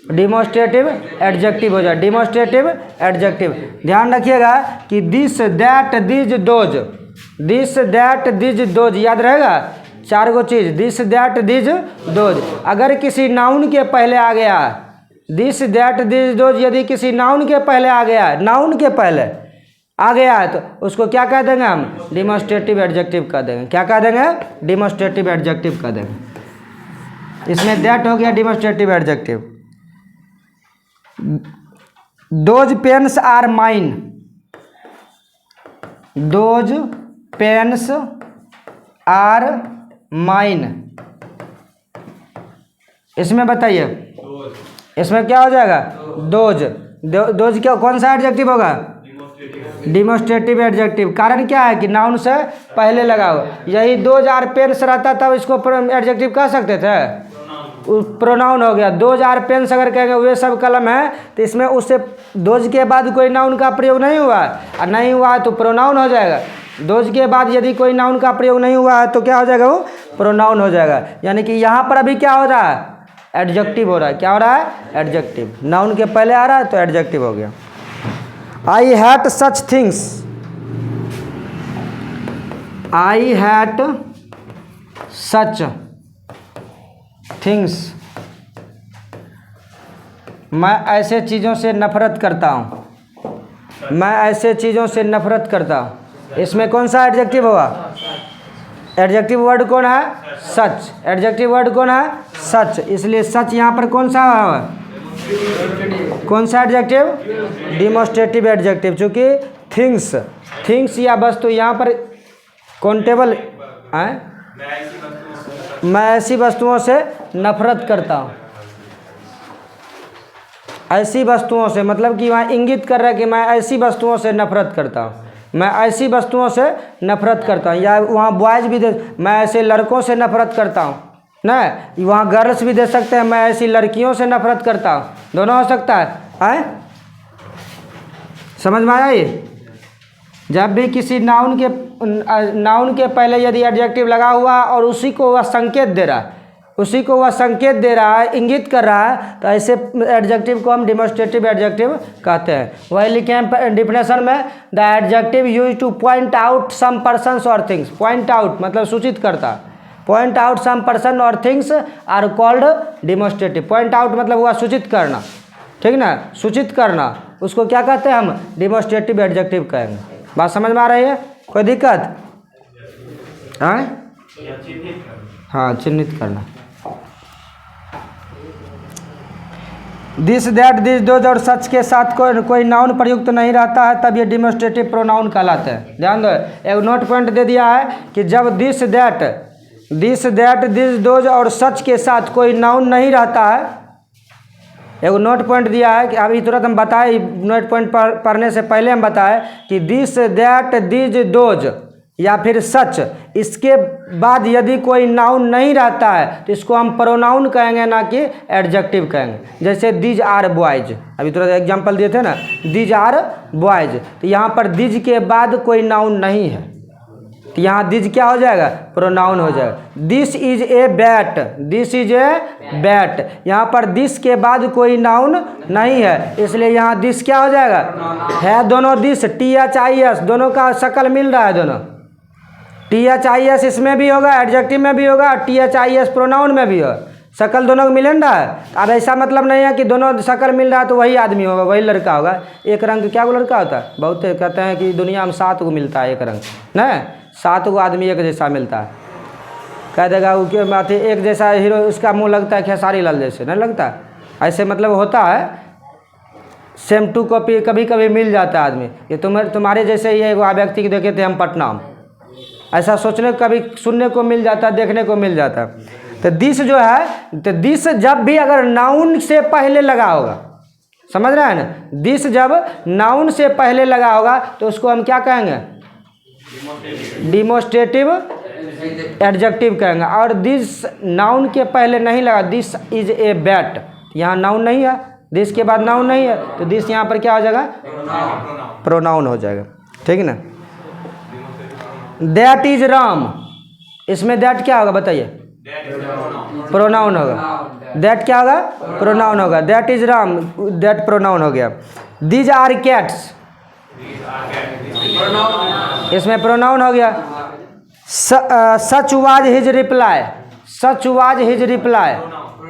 डिमोस्ट्रेटिव एडजेक्टिव हो जाए, डिमोस्ट्रेटिव एडजेक्टिव। ध्यान रखिएगा कि this that this those, this that this those याद रहेगा, 4 गो चीज, दिस दैट दिस दोज। अगर किसी नाउन के पहले आ गया, दिस दैट दिस दोज यदि किसी नाउन के पहले आ गया, नाउन के पहले आ गया है तो उसको क्या कह देंगे हम, डिमोस्ट्रेटिव एडजेक्टिव कह देंगे। क्या कह देंगे, डिमोस्ट्रेटिव एडजेक्टिव कह देंगे। इसमें दैट हो गया demonstrative adjective. Those pens are mine, those pens are mine. इसमें बताइए, इसमें क्या हो जाएगा, दोज, दोज क्या, कौन सा एडजेक्टिव होगा, डिमोस्ट्रेटिव एडजेक्टिव। कारण क्या है कि नाउन से पहले लगा हुआ। यही 2000 पेन्स रहता तब इसको एडजेक्टिव कह सकते थे, प्रोनाउन हो गया। 2000 पेन्स अगर कहेंगे वे सब कलम है तो इसमें उससे दोज के बाद कोई नाउन का प्रयोग नहीं हुआ और नहीं हुआ तो प्रोनाउन हो जाएगा। दोज के बाद यदि कोई नाउन का प्रयोग नहीं हुआ है तो क्या हो जाएगा, वो प्रोनाउन हो जाएगा। यानी कि यहाँ पर अभी क्या हो रहा है, एडजेक्टिव हो रहा है। क्या हो रहा है, एडजेक्टिव। नाउन के पहले आ रहा है तो एडजेक्टिव हो गया। आई हैट सच थिंग्स, आई हैट सच थिंग्स। मैं ऐसे चीज़ों से नफरत करता हूँ, मैं ऐसे चीज़ों से नफरत करता हूँ। इसमें कौन सा एडजेक्टिव होगा, एडजेक्टिव वर्ड कौन है, सच। एडजेक्टिव वर्ड कौन है, सच। इसलिए सच यहाँ पर कौन सा है, कौन सा एडजेक्टिव, डिमोस्ट्रेटिव एडजेक्टिव। चूँकि थिंग्स, थिंग्स या वस्तु यहाँ पर काउंटेबल है। मैं ऐसी वस्तुओं से नफरत करता हूँ, ऐसी वस्तुओं से मतलब कि वहाँ इंगित कर रहा है कि मैं ऐसी वस्तुओं से नफरत करता हूँ, मैं ऐसी वस्तुओं से नफरत करता हूँ। या वहाँ बॉयज़ भी दे, मैं ऐसे लड़कों से नफरत करता हूँ ना, वहाँ गर्ल्स भी दे सकते हैं, मैं ऐसी लड़कियों से नफरत करता हूँ, दोनों हो सकता है। समझ में आया ये। जब भी किसी नाउन के पहले यदि एडजेक्टिव लगा हुआ और उसी को वह संकेत दे रहा है, उसी को वह संकेत दे रहा है, इंगित कर रहा है, तो ऐसे एडजेक्टिव को हम डिमोस्ट्रेटिव एडजेक्टिव कहते हैं। वही लिखे हैं डिफिनेशन में, the adjective use to point out some persons और थिंग्स। पॉइंट आउट मतलब सूचित करता, पॉइंट आउट सम पर्सन और things are called demonstrative. Point out मतलब हुआ सूचित करना, ठीक ना, सूचित करना, उसको क्या कहते हैं हम, डिमोस्ट्रेटिव एडजेक्टिव कहेंगे। बात समझ में आ रही है, कोई दिक्कत है? हाँ, चिन्हित करना। दिस दैट दिस दोज और सच के साथ कोई नाउन प्रयुक्त नहीं रहता है तब ये डिमोस्ट्रेटिव प्रोनाउन कहलाते हैं। ध्यान दो, एक नोट पॉइंट दे दिया है कि जब दिस दैट दिस दोज और सच के साथ कोई नाउन नहीं रहता है। एक नोट पॉइंट दिया है कि अभी तुरंत हम बताए, नोट पॉइंट पढ़ने से पहले हम बताए कि दिस दैट दिस दोज या फिर सच, इसके बाद यदि कोई नाउन नहीं रहता है तो इसको हम प्रोनाउन कहेंगे, ना कि एडजेक्टिव कहेंगे। जैसे दीज आर बॉयज, अभी तुरंत एग्जांपल दिए थे ना, दीज आर बॉयज, तो यहाँ पर दीज के बाद कोई नाउन नहीं है, तो यहाँ दिस क्या हो जाएगा, प्रोनाउन हो जाएगा। This is a bat, this is a bat, यहाँ पर दिस के बाद कोई नाउन नहीं है, इसलिए यहाँ दिस क्या हो जाएगा, है दोनों दिस, THIS दोनों का शक्ल मिल रहा है, दोनों THIS इसमें भी होगा, एडजेक्टिव में भी होगा, THIS प्रोनाउन में भी हो, शक्ल दोनों को मिल रहा है। अब ऐसा मतलब नहीं है कि दोनों शक्ल मिल रहा है तो वही आदमी होगा, वही लड़का होगा। एक रंग क्या वो लड़का होता है, बहुत कहते हैं कि दुनिया में 7 को मिलता है एक रंग, नहीं 7 को आदमी एक जैसा मिलता है। कह देगा वो क्यों बात है, एक जैसा हीरो, उसका मुंह लगता है खेसारी लाल जैसे, नहीं लगता, ऐसे मतलब होता है, सेम टू कॉपी कभी कभी मिल जाता है आदमी। ये तुम्हारे जैसे ही एक व्यक्ति को देखे थे हम पटना में, ऐसा सोचने कभी सुनने को मिल जाता है, देखने को मिल जाता है। तो दिस जो है, तो दिस जब भी अगर नाउन से पहले लगा होगा, समझ रहे हैं ना, दिस जब नाउन से पहले लगा होगा तो उसको हम क्या कहेंगे, डिमोस्ट्रेटिव एडजेक्टिव कहेंगे। और दिस नाउन के पहले नहीं लगा, दिस इज ए बैट, यहाँ नाउन नहीं है, दिस के बाद नाउन नहीं है, तो दिस यहाँ पर क्या हो जाएगा, प्रोनाउन हो जाएगा, ठीक है ना। दैट इज राम, इसमें दैट क्या होगा बताइए, प्रोनाउन होगा, दैट क्या होगा, प्रोनाउन होगा, that is Ram, that pronoun हो गया। दीज आर कैट्स, इसमें प्रोनाउन हो गया। Such was his reply, such was his reply,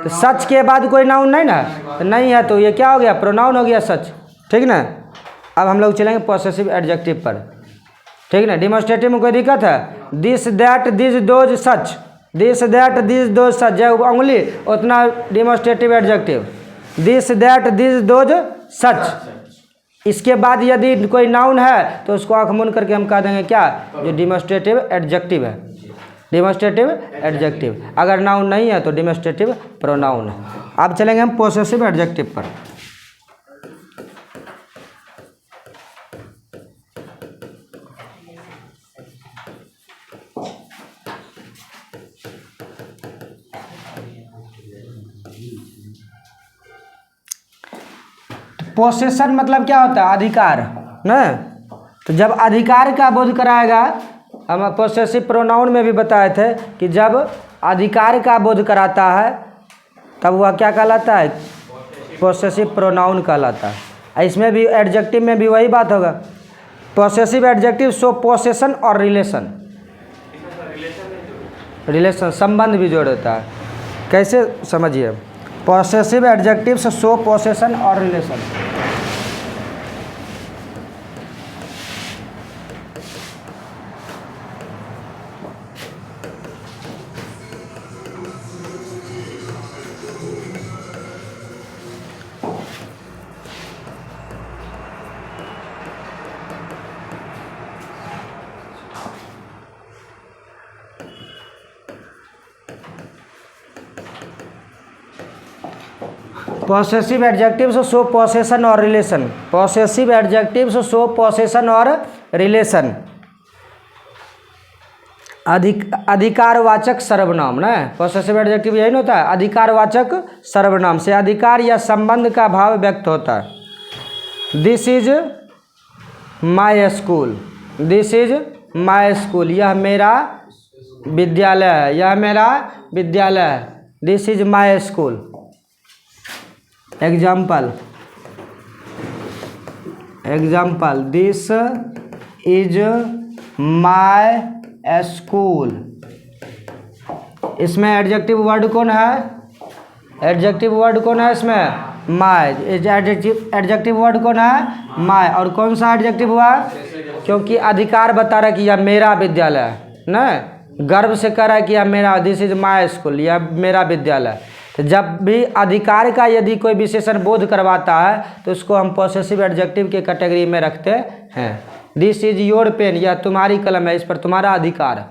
तो सच के बाद कोई नाउन नहीं ना, तो नहीं है, तो ये क्या हो गया, प्रोनाउन हो गया सच, ठीक ना। अब हम लोग चलेंगे पॉसेसिव एडजेक्टिव पर, ठीक ना। डिमोस्ट्रेटिव में कोई दिक्कत है, this that this those such, this that this those such, जब उंगली उतना demonstrative adjective, this that this those such. इसके बाद यदि कोई नाउन है तो उसको आंख मूंद करके हम कह देंगे क्या, जो डिमोस्ट्रेटिव एडजेक्टिव है, डिमोस्ट्रेटिव एडजेक्टिव। अगर नाउन नहीं है तो डिमोस्ट्रेटिव प्रोनाउन है। अब चलेंगे हम पॉसेसिव एडजेक्टिव पर। पोसेशन मतलब क्या होता है, अधिकार ना। तो जब अधिकार का बोध कराएगा, हम पोसेसिव प्रोनाउन में भी बताए थे कि जब अधिकार का बोध कराता है तब वह क्या कहलाता है, पोसेसिव प्रोनाउन कहलाता है। इसमें भी एडजेक्टिव में भी वही बात होगा। पोसेसिव एडजेक्टिव शो पोसेशन और रिलेशन, रिलेशन संबंध भी जोड़ देता है। कैसे समझिए, पोसेसिव एडजेक्टिव से शो पोसेशन और रिलेशन। पॉसेसिव एडजेक्टिव से शो पोसेशन और रिलेशन, पॉसेसिव एडजेक्टिव से शो पोसेशन और रिलेशन। अधिकारवाचक सर्वनाम ना, पॉसेसिव एडजेक्टिव यही ना होता है, अधिकारवाचक सर्वनाम से अधिकार या संबंध का भाव व्यक्त होता है। This is my school, this is my school, यह मेरा विद्यालय है, यह मेरा विद्यालय है। This is my school. Example, example, this is my school. इसमें एडजेक्टिव वर्ड कौन है, एडजेक्टिव वर्ड कौन है इसमें, माई। एडजेक्टिव वर्ड कौन है, माई। और कौन सा एडजेक्टिव हुआ, क्योंकि अधिकार बता रहा है कि यह मेरा विद्यालय है ना, गर्व से कह रहा है कि यह मेरा, दिस इज माई स्कूल, यह मेरा विद्यालय। तो जब भी अधिकार का यदि कोई विशेषण बोध करवाता है तो उसको हम पॉसेसिव एडजेक्टिव के कैटेगरी में रखते हैं। दिस इज योर पेन, यह तुम्हारी कलम है, इस पर तुम्हारा अधिकार है।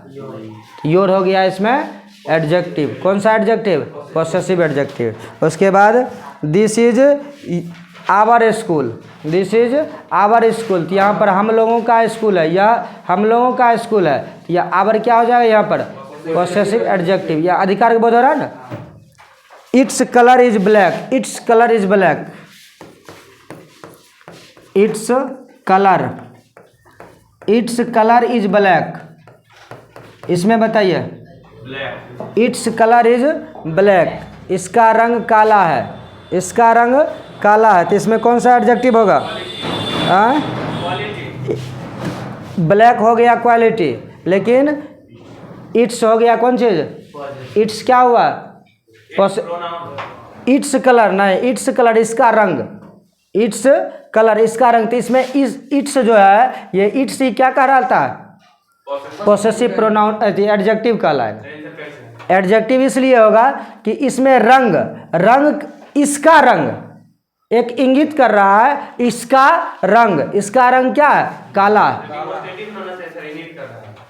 योर हो गया इसमें एडजेक्टिव, कौन सा एडजेक्टिव, पॉसेसिव एडजेक्टिव। उसके बाद this is our school, this is our school, तो यहाँ पर हम लोगों का स्कूल है, यह हम लोगों का स्कूल है, तो यह आवर क्या हो जाएगा यहाँ पर, पॉसेसिव एडजेक्टिव, यह अधिकार का बोध हो रहा है ना। Its colour is black, its colour is black, its colour is black, इसमें बताइए, black, its colour is black, इसका रंग काला है, इसका रंग काला है, तो इसमें कौन सा एडजेक्टिव होगा? क्वालिटी, ब्लैक हो गया क्वालिटी, लेकिन इट्स हो गया कौन चीज़? इट्स क्या हुआ? इट्स कलर नहीं, इट्स कलर इसका रंग, इट्स कलर इसका रंग, तो इसमें इट्स जो है ये इट्स ही क्या कह रहा था? पोसेसिव प्रोनाउन एडजेक्टिव कहलाएगा। एडजेक्टिव इसलिए होगा कि इसमें रंग, रंग इसका रंग एक इंगित कर रहा है, इसका रंग, इसका रंग क्या है? काला है,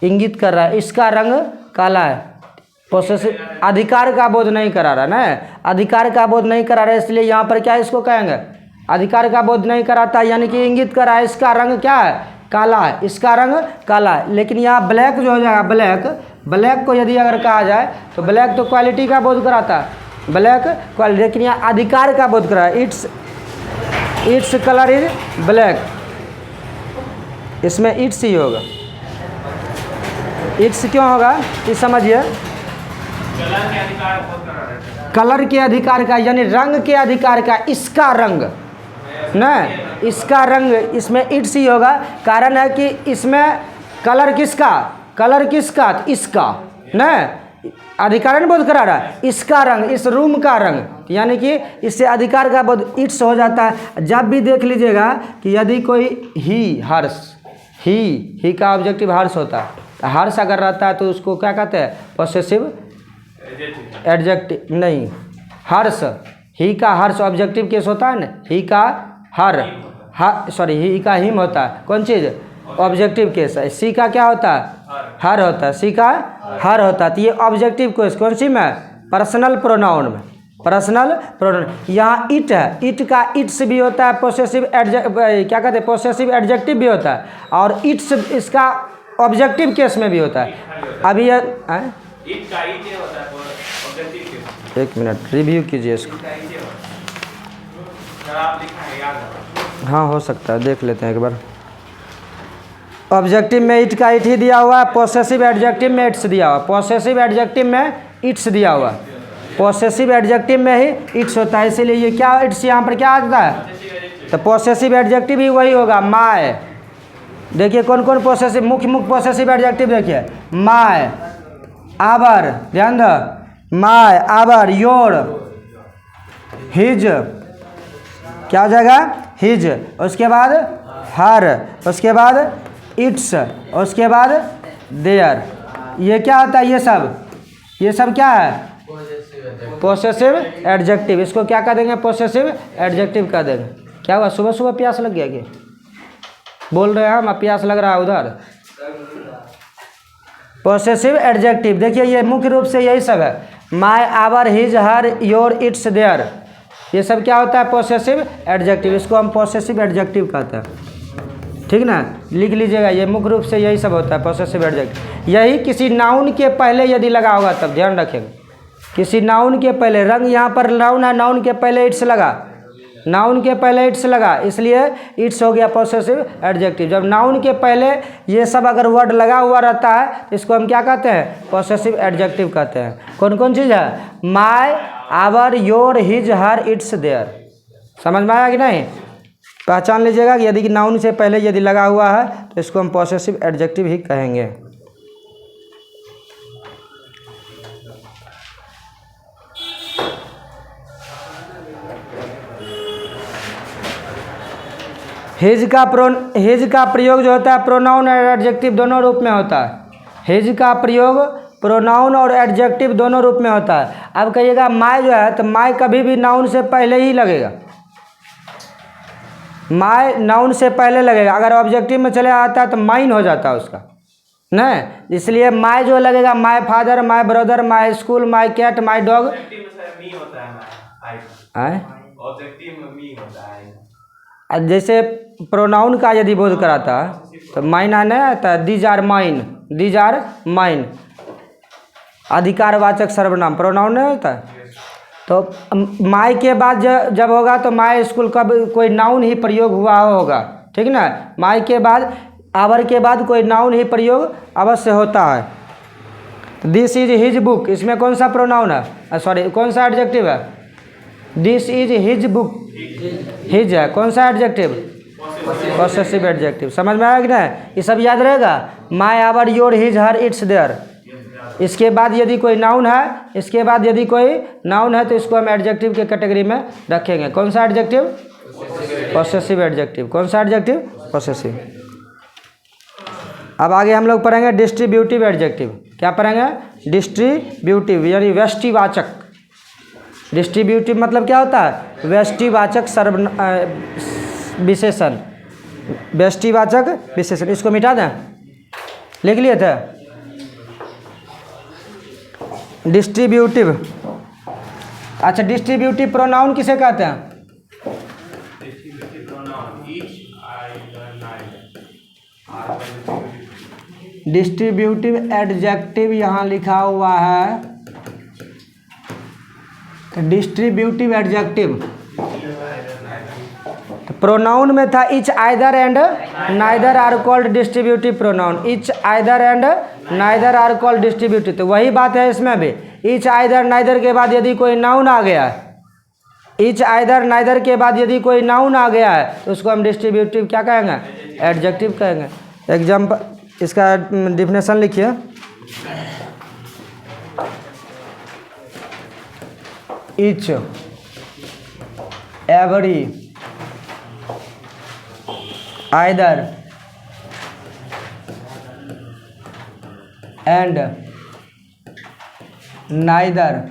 इंगित कर रहा है इसका रंग काला है। पोसेसिव अधिकार का बोध नहीं करा रहा ना, अधिकार का बोध नहीं करा रहा, इसलिए यहाँ पर क्या इसको कहेंगे? अधिकार का बोध नहीं कराता, यानी कि इंगित कर रहा है इसका रंग क्या है? काला है, इसका रंग काला है। लेकिन यहाँ ब्लैक जो हो जाएगा, ब्लैक, ब्लैक को यदि अगर कहा जाए तो ब्लैक तो क्वालिटी का बोध कराता है, ब्लैक क्वालिटी, लेकिन यहाँ अधिकार का बोध करा है, इट्स कलर इज ब्लैक, इसमें इट्स ही होगा। इट्स क्यों होगा ये समझिए, कलर के अधिकार का यानी रंग के अधिकार का, इसका रंग न, इसका रंग, इसमें इट्स ही होगा। कारण है कि इसमें कलर किसका? कलर किसका? इसका न, अधिकार बोध करा रहा है इसका रंग, इस रूम का रंग, यानी कि इससे अधिकार का बोध इट्स हो जाता है। जब भी देख लीजिएगा कि यदि कोई ही, हर्ष, ही का ऑब्जेक्टिव हर्ष होता है, हर्ष अगर रहता है तो उसको क्या कहते हैं? पोसेसिव एडजेक्टिव नहीं, हर्ष, ही का हर्ष ऑब्जेक्टिव केस होता है ना, ही का सॉरी ही का हिम होता है, कौन चीज़? ऑब्जेक्टिव केस है। सी का क्या होता है? हर होता है, सी का हर होता है। तो ये ऑब्जेक्टिव केस कौन सी में? पर्सनल प्रोनाउन में, पर्सनल प्रोनाउन। यहाँ इट है, इट का इट्स भी होता है, पोसेसिव क्या कहते हैं? पोसेसिव एडजेक्टिव भी होता है, और इट्स इसका ऑब्जेक्टिव केस में भी होता है। अभी ये एक मिनट रिव्यू कीजिए इसको। हाँ हो सकता है, देख लेते हैं एक बार। ऑब्जेक्टिव में इट का इट ही दिया हुआ है, पोसेसिव एडजेक्टिव में इट्स दिया हुआ, पोसेसिव एडजेक्टिव में इट्स दिया हुआ, पोसेसिव एडजेक्टिव में ही इट्स होता है, इसीलिए ये क्या इट्स यहाँ पर क्या आता है? तो पोसेसिव एडजेक्टिव ही वही होगा, माय। देखिए कौन कौन पोसेसिव, मुख्य पोसेसिव एडजेक्टिव देखिए, माय, आवर, ध्यान दो, माय, आवर, योर, हिज, क्या हो जाएगा? हिज, उसके बाद हर, उसके बाद इट्स, उसके बाद देयर। ये क्या होता है? ये सब क्या है? Possessive adjective. इसको क्या कह देंगे? पोसेसिव एडजेक्टिव कह देंगे। क्या हुआ, सुबह सुबह प्यास लग गया क्या? बोल रहे हैं हम, प्यास लग रहा है उधर। पोसेसिव एडजेक्टिव देखिए ये मुख्य रूप से यही सब है, my, our, his, her, your, its, their, ये सब क्या होता है? Possessive adjective. इसको हम पोसेसिव एडजेक्टिव कहते हैं, ठीक ना? लिख लीजिएगा, ये मुख्य रूप से यही सब होता है, पोसेसिव एडजेक्टिव। यही किसी नाउन के पहले यदि लगा होगा तब ध्यान रखेंगे, किसी नाउन के पहले, रंग यहाँ पर नाउन है, नाउन के पहले इट्स लगा, नाउन के पहले इट्स लगा, इसलिए इट्स हो गया पोसेसिव एडजेक्टिव। जब नाउन के पहले ये सब अगर वर्ड लगा हुआ रहता है तो इसको हम क्या कहते हैं? पोसेसिव एडजेक्टिव कहते हैं। कौन कौन चीज़ है? My, our, your, his, her, its, their. समझ में आया कि नहीं? पहचान लीजिएगा कि यदि नाउन से पहले यदि लगा हुआ है तो इसको हम पोसेसिव एडजेक्टिव ही कहेंगे। हिज का प्रयोग जो होता है प्रोनाउन और एडजेक्टिव दोनों रूप में होता है। हिज का प्रयोग प्रोनाउन और एडजेक्टिव दोनों रूप में होता है। अब कहिएगा माय जो है, तो माय कभी भी नाउन से पहले ही लगेगा, माय नाउन से पहले लगेगा। अगर ऑब्जेक्टिव में चले आता है तो माइन हो जाता है उसका, नहीं, इसलिए माय जो लगेगा, my father, my brother, my school, my cat, my dog. जैसे प्रोनाउन का यदि बोध कराता तो माइन आने आता, these are mine, these are mine, अधिकारवाचक सर्वनाम प्रोनाउन नहीं होता। तो माय के बाद जब होगा तो माय स्कूल का कोई नाउन ही प्रयोग हुआ होगा, ठीक ना। माय के बाद, आवर के बाद कोई नाउन ही प्रयोग अवश्य होता है। दिस इज हिज बुक, इसमें कौन सा प्रोनाउन है, सॉरी कौन सा एडजेक्टिव है, this is his book, his है, कौन सा एडजेक्टिव, पॉसेसिव एडजेक्टिव। समझ में आया कि नहीं, ये सब याद रहेगा, my our your his her its their. इसके बाद यदि कोई नाउन है, इसके बाद यदि कोई नाउन है तो इसको हम एडजेक्टिव के कैटेगरी में रखेंगे। कौन सा एडजेक्टिव, पॉसेसिव एडजेक्टिव। कौन सा एडजेक्टिव, पॉसेसिव। अब आगे हम लोग पढ़ेंगे डिस्ट्रीब्यूटिव एडजेक्टिव। क्या पढ़ेंगे, डिस्ट्रीब्यूटिव यानी व्यष्टिवाचक। डिस्ट्रीब्यूटिव मतलब क्या होता है, व्यष्टिवाचक सर्व विशेषण, व्यष्टिवाचक विशेषण। इसको मिटा दें, लिख लिए थे। डिस्ट्रीब्यूटिव, अच्छा डिस्ट्रीब्यूटिव प्रोनाउन किसे कहते हैं, डिस्ट्रीब्यूटिव एडजेक्टिव यहाँ लिखा हुआ है, डिस्ट्रीब्यूटिव एडजेक्टिव। तो प्रोनाउन में था each, either and neither are called distributive pronoun. Each, either and neither are called distributive. तो वही बात है इसमें भी, इच, आइदर, नाइदर के बाद यदि कोई नाउन आ गया है, इच, आइदर, नाइदर के बाद यदि कोई नाउन आ गया है तो उसको हम डिस्ट्रीब्यूटिव क्या कहेंगे, एडजेक्टिव कहेंगे। एग्जाम्पल, इसका डिफिनेशन लिखिए। Each, every, either and neither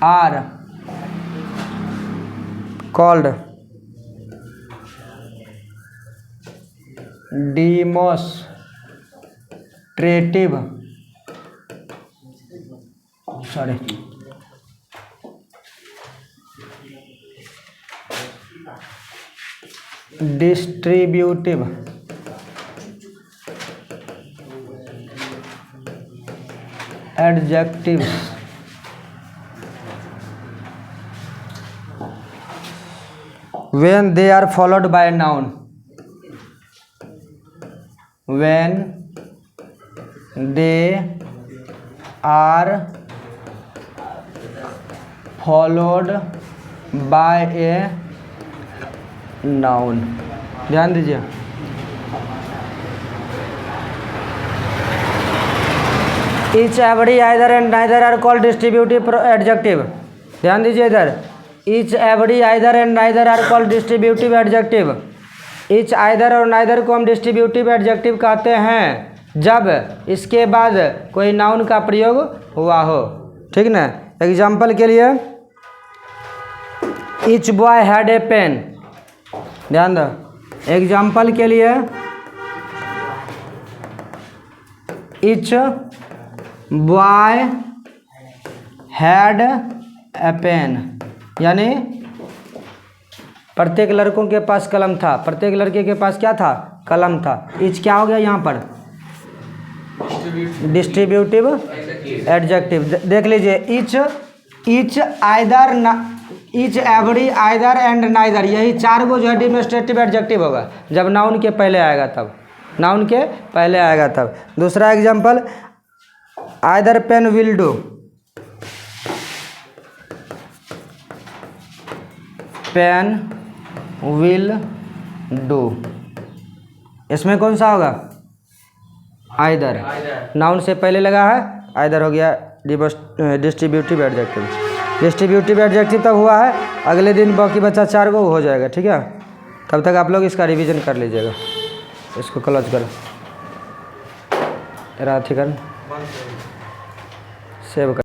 are called demonstrative, sorry distributive adjectives when they are followed by a noun, when they are followed by a noun। ध्यान दीजिए, each, every, either and neither are called distributive adjective। ध्यान दीजिए इधर, each, every, either and neither are called distributive adjective। each, either और neither को हम distributive adjective कहते हैं जब इसके बाद कोई नाउन का प्रयोग हुआ हो, ठीक ना। एग्जाम्पल के लिए, each boy had a pen। ध्यान दो, एग्जाम्पल के लिए each boy had a pen, यानी प्रत्येक लड़कों के पास कलम था, प्रत्येक लड़के के पास क्या था, कलम था। इच क्या हो गया यहाँ पर, डिस्ट्रीब्यूटिव एडजेक्टिव। देख लीजिए, etch, etch, either, etch, every, either and neither, यही चार गो जो है डेमोस्ट्रेटिव एडजेक्टिव होगा जब नाउन के पहले आएगा तब, नाउन के पहले आएगा तब। दूसरा example, either pen will do, pen will do, इसमें कौन सा होगा, आइदर, नाउन से पहले लगा है, आइदर हो गया डिस्ट्रीब्यूटिव एडजेक्टिव। डिस्ट्रीब्यूटिव एडजेक्टिव तब हुआ है, अगले दिन बाकी बच्चा चार गो हो जाएगा, ठीक है। तब तक आप लोग इसका रिवीजन कर लीजिएगा। इसको क्लोज करो, ठीक है, सेव कर।